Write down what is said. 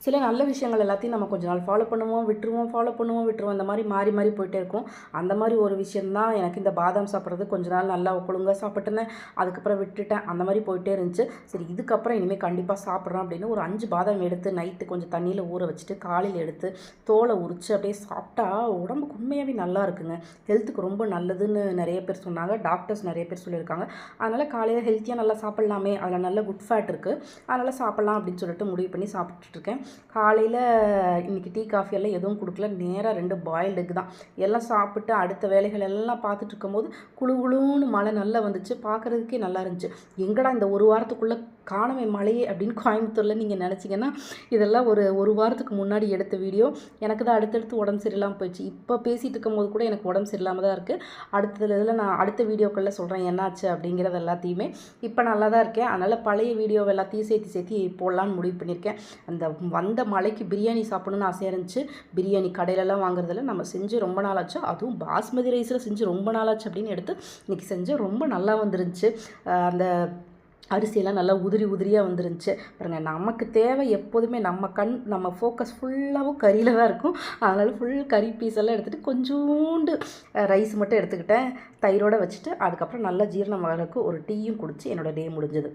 சில நல்ல விஷயங்கள் எல்லாத்தையும் நம்ம கொஞ்ச நாள் ஃபாலோ பண்ணுவோம், விட்டுருவோம், ஃபாலோ பண்ணுவோம், விட்டுருவோம். இந்த மாதிரி மாறி மாறி போயிட்டே இருக்கும். அந்த மாதிரி ஒரு விஷயம் தான் எனக்கு இந்த பாதாம் சாப்பிட்றது. கொஞ்ச நாள் நல்லா ஒழுங்காக சாப்பிட்டுனேன், அதுக்கப்புறம் விட்டுட்டேன். அந்த மாதிரி போயிட்டே இருந்துச்சு. சரி, இதுக்கப்புறம் இனிமேல் கண்டிப்பாக சாப்பிட்றோம் அப்படின்னு ஒரு 5 பாதாம் எடுத்து நைட்டு கொஞ்சம் தண்ணியில் ஊற வச்சுட்டு காலையில் எடுத்து தோலை உரித்து அப்படியே சாப்பிட்டா உடம்புக்கு உண்மையாகவே நல்லா இருக்குங்க. ஹெல்த்துக்கு ரொம்ப நல்லதுன்னு நிறைய பேர் சொன்னாங்க, டாக்டர்ஸ் நிறைய பேர் சொல்லியிருக்காங்க. அதனால் காலையில் ஹெல்த்தியாக நல்லா சாப்பிட்லாமே, அதில் நல்ல குட் ஃபேட் இருக்குது, அதனால் சாப்பிட்லாம் அப்படின்னு சொல்லிட்டு முடிவு பண்ணி சாப்பிட்டுட்ருக்கேன். காலையில் இன்றைக்கி டீ காஃபி எல்லாம் எதுவும் கொடுக்கல, நேராக 2 பாயில்டு எக் தான். எல்லாம் சாப்பிட்டு அடுத்த வேலைகள் எல்லாம் பார்த்துட்டு இருக்கும்போது குளு குளுன்னு மழை நல்லா வந்துச்சு. பார்க்குறதுக்கே நல்லா இருந்துச்சு. எங்கடா இந்த ஒரு வாரத்துக்குள்ளே காணவே மழையே அப்படின்னு கோயம்புத்தூரில் நீங்கள் நினச்சிங்கன்னா, இதெல்லாம் ஒரு வாரத்துக்கு முன்னாடி எடுத்த வீடியோ. எனக்கு தான் அடுத்தடுத்து உடம்பு சரியில்லாமல் போயிடுச்சு. இப்போ பேசிகிட்டு இருக்கும்போது கூட எனக்கு உடம்பு சரியில்லாமல் தான் இருக்குது. இதில் நான் அடுத்த வீடியோக்களில் சொல்கிறேன் என்னாச்சு அப்படிங்கிறது எல்லாத்தையுமே. இப்போ நல்லா தான் இருக்கேன். அதனால் பழைய வீடியோ எல்லாத்தையும் சேர்த்து போடலான்னு முடிவு பண்ணியிருக்கேன். அந்த வந்த மழைக்கு பிரியாணி சாப்பிடணுன்னு ஆசையாக இருந்துச்சு. பிரியாணி கடையிலலாம் வாங்குறதில்ல, நம்ம செஞ்சு ரொம்ப நாளாச்சு. அதுவும் பாஸ்மதி ரைஸில் செஞ்சு ரொம்ப நாளாச்சு அப்படின்னு எடுத்து இன்றைக்கி செஞ்சு ரொம்ப நல்லா வந்துருந்துச்சு. அந்த அரிசியெல்லாம் நல்லா உதிரி உதிரியாக வந்துருந்துச்சு. பாருங்கள், நமக்கு தேவை எப்போதுமே நம்ம ஃபோக்கஸ் ஃபுல்லாகவும் கறியில் தான் இருக்கும். அதனால் ஃபுல் கறி பீஸ் எல்லாம் எடுத்துகிட்டு கொஞ்சோண்டு ரைஸ் மட்டும் எடுத்துக்கிட்டேன். தயிரோடு வச்சுட்டு அதுக்கப்புறம் நல்லா ஜீரணம் ஆகிறதுக்கு ஒரு டீயும் குடித்து என்னோடய டே முடிஞ்சது.